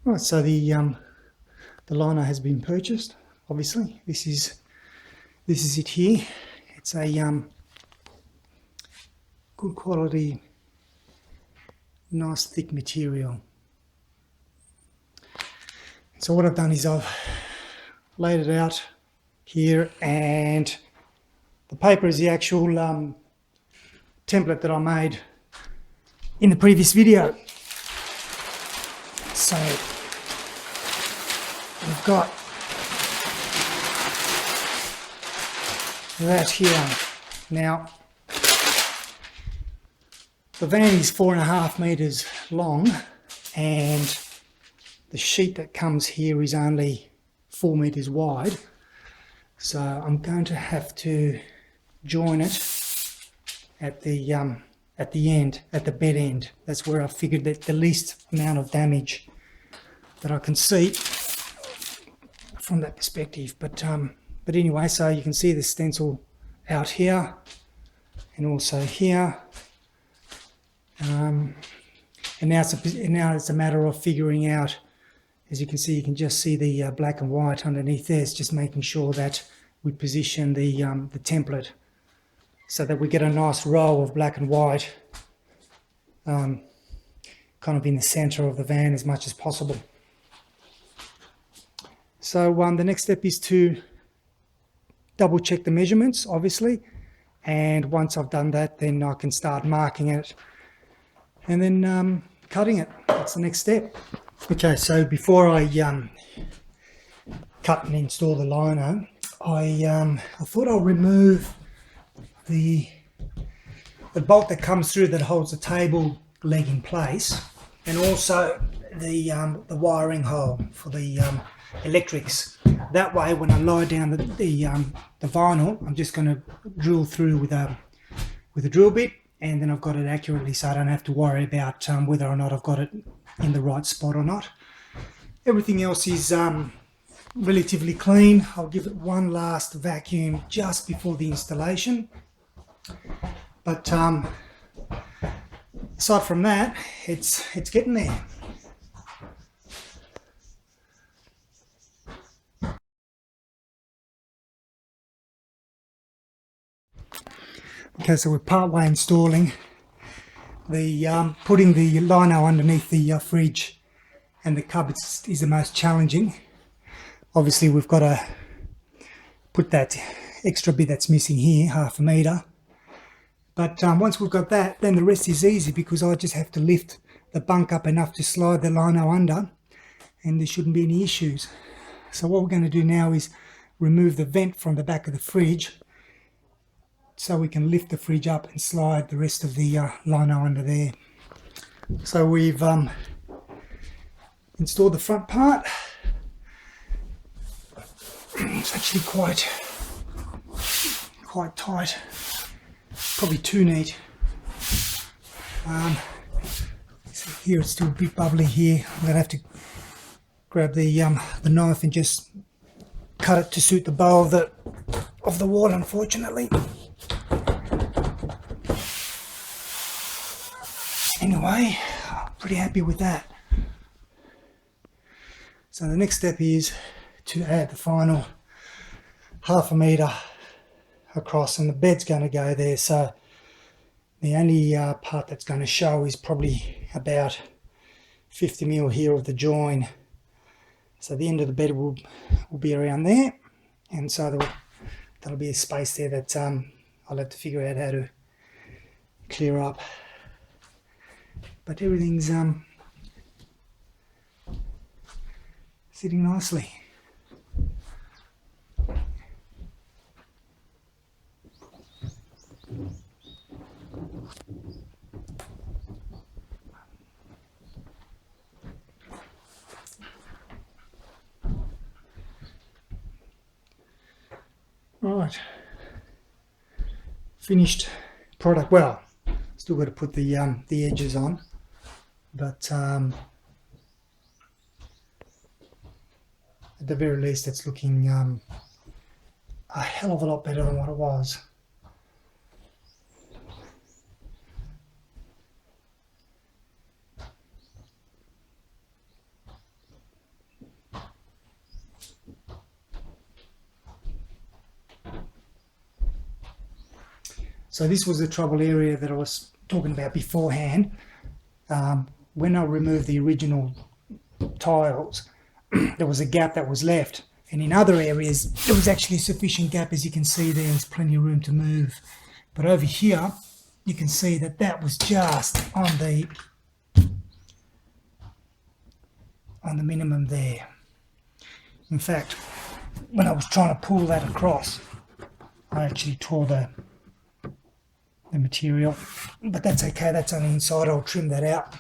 Right, so the liner has been purchased. Obviously, this is it here. It's a good quality, nice thick material. So what I've done is I've laid it out here, and the paper is the actual template that I made in the previous video. So we've got that here. Now, the van is 4.5 meters long, and the sheet that comes here is only 4 meters wide. So I'm going to have to join it at the end, at the bed end. That's where I figured that the least amount of damage that I can see from that perspective. But anyway, so you can see the stencil out here and also here. And now it's a matter of figuring out. As you can see, you can just see the black and white underneath there. It's just making sure that we position the template so that we get a nice row of black and white kind of in the center of the van as much as possible. So the next step is to double check the measurements, obviously, and once I've done that, then I can start marking it and then cutting it. That's the next step. Okay, so before I cut and install the lino, I thought I'll remove the bolt that comes through that holds the table leg in place, and also the wiring hole for the electrics. That way, when I lie down the vinyl, I'm just going to drill through with a drill bit, and then I've got it accurately, so I don't have to worry about whether or not I've got it in the right spot or not. Everything else is relatively clean. I'll give it one last vacuum just before the installation. But aside from that, it's getting there. Okay, so we're partway installing. The putting the lino underneath the fridge and the cupboards is the most challenging. Obviously, we've got to put that extra bit that's missing here, 1/2 meter. But once we've got that, then the rest is easy, because I just have to lift the bunk up enough to slide the lino under, and there shouldn't be any issues. So what we're going to do now is remove the vent from the back of the fridge, so we can lift the fridge up and slide the rest of the lino under there. So we've installed the front part. It's actually quite tight, probably too neat. So here it's still a bit bubbly here. I'm going to have to grab the knife and just cut it to suit the bow of the wall, unfortunately. Anyway, I'm pretty happy with that. So the next step is to add the final 1/2 meter across, and the bed's going to go there. So the only part that's going to show is probably about 50 mil here of the join. So the end of the bed will be around there, and so there'll be a space there that I'll have to figure out how to clear up. But everything's sitting nicely. Right, finished product. Well, still got to put the edges on, but at the very least it's looking a hell of a lot better than what it was. So this was the trouble area that I was talking about beforehand. When I removed the original tiles, there was a gap that was left, and in other areas there was actually sufficient gap. As you can see, there's plenty of room to move, but over here you can see that that was just on the minimum there. In fact, when I was trying to pull that across, I actually tore the material, but that's okay, that's on the inside. I'll trim that out.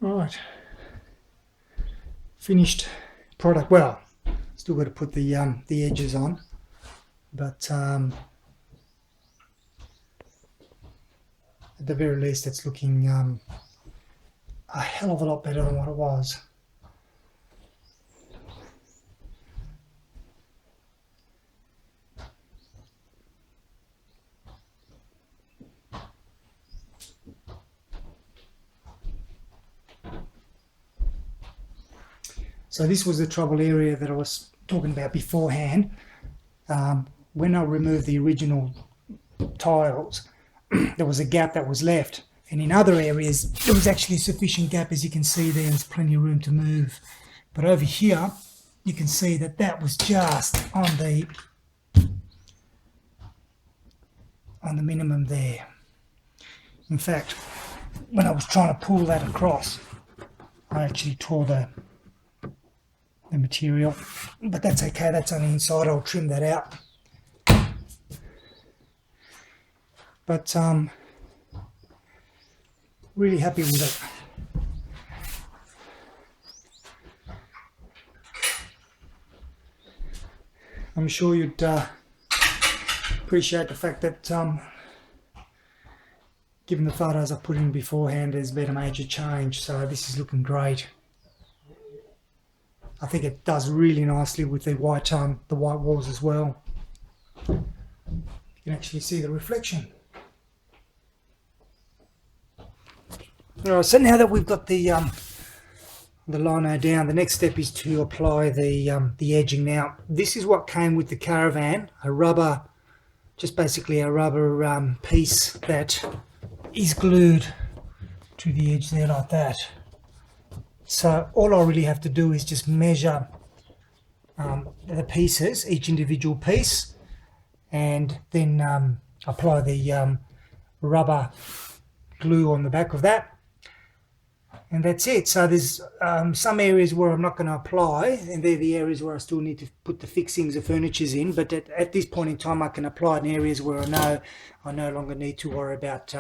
Right, finished product. Well, still got to put the edges on, but at the very least it's looking a hell of a lot better than what it was. So this was the trouble area that I was talking about beforehand. When I removed the original tiles, there was a gap that was left, and in other areas there was actually sufficient gap. As you can see, there's plenty of room to move, but over here you can see that that was just on the minimum there. In fact, when I was trying to pull that across, I actually tore the material, but that's okay, that's on the inside. I'll trim that out. But really happy with it. I'm sure you'd appreciate the fact that given the photos I put in beforehand, there's been a major change, so this is looking great. I think it does really nicely with the white walls as well. You can actually see the reflection. Alright, so now that we've got the lino down, the next step is to apply the edging. Now, this is what came with the Caravan, a rubber, just basically a rubber piece that is glued to the edge there like that. So all I really have to do is just measure the pieces, each individual piece, and then apply the rubber glue on the back of that, and that's it. So there's some areas where I'm not going to apply, and they're the areas where I still need to put the fixings of furnitures in, but at this point in time I can apply it in areas where I know I no longer need to worry about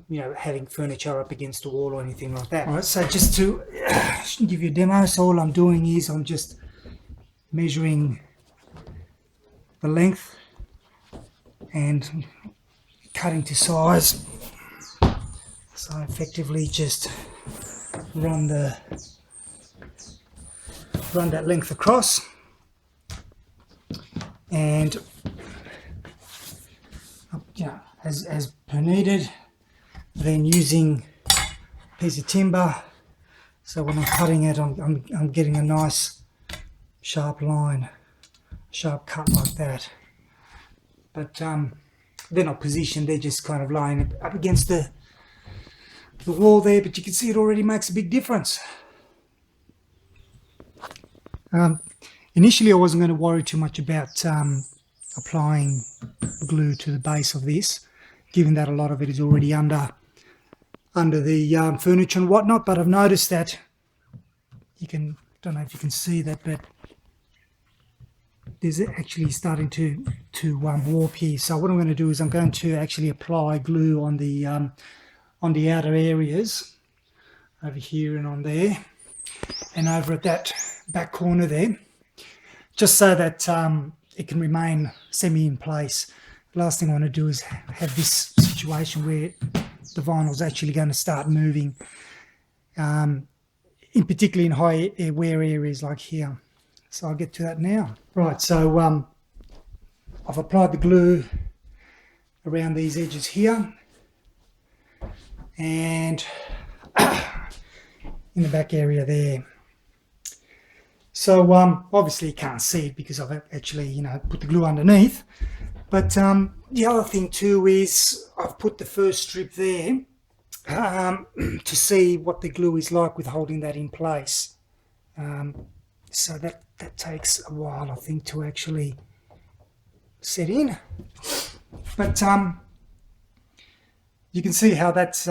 you know, having furniture up against the wall or anything like that. All right, so just to give you a demo, so all I'm doing is I'm just measuring the length and cutting to size. So effectively just run that length across, and you know, as per needed. Then using a piece of timber, so when I'm cutting it, I'm getting a nice sharp line, sharp cut like that. But they're not positioned; they're just kind of lying up against the wall there. But you can see it already makes a big difference. Initially, I wasn't going to worry too much about applying glue to the base of this, given that a lot of it is already under the furniture and whatnot. But I've noticed that you can, don't know if you can see that, but there's actually starting to warp here. So what I'm going to do is I'm going to actually apply glue on the outer areas over here and on there, and over at that back corner there, just so that it can remain semi in place. The last thing I want to do is have this situation where the vinyl is actually going to start moving, in particularly in high wear areas like here. So I'll get to that now. Right, so I've applied the glue around these edges here, and in the back area there. So obviously you can't see it because I've actually, put the glue underneath. But the other thing too is I've put the first strip there to see what the glue is like with holding that in place. So that takes a while, I think, to actually set in. But you can see how that's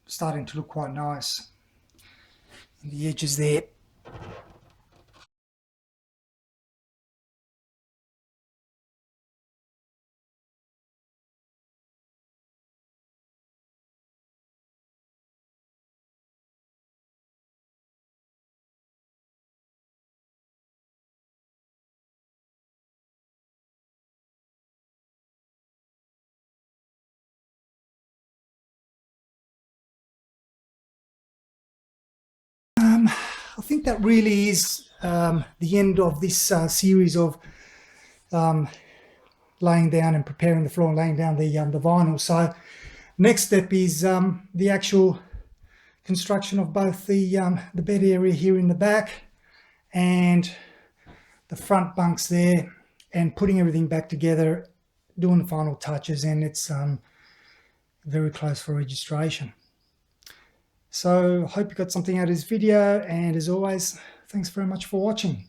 starting to look quite nice in the edges there. I think that really is the end of this series of laying down and preparing the floor and laying down the vinyl. So next step is the actual construction of both the bed area here in the back and the front bunks there, and putting everything back together, doing the final touches, and it's very close for registration. So I hope you got something out of this video, and as always, thanks very much for watching.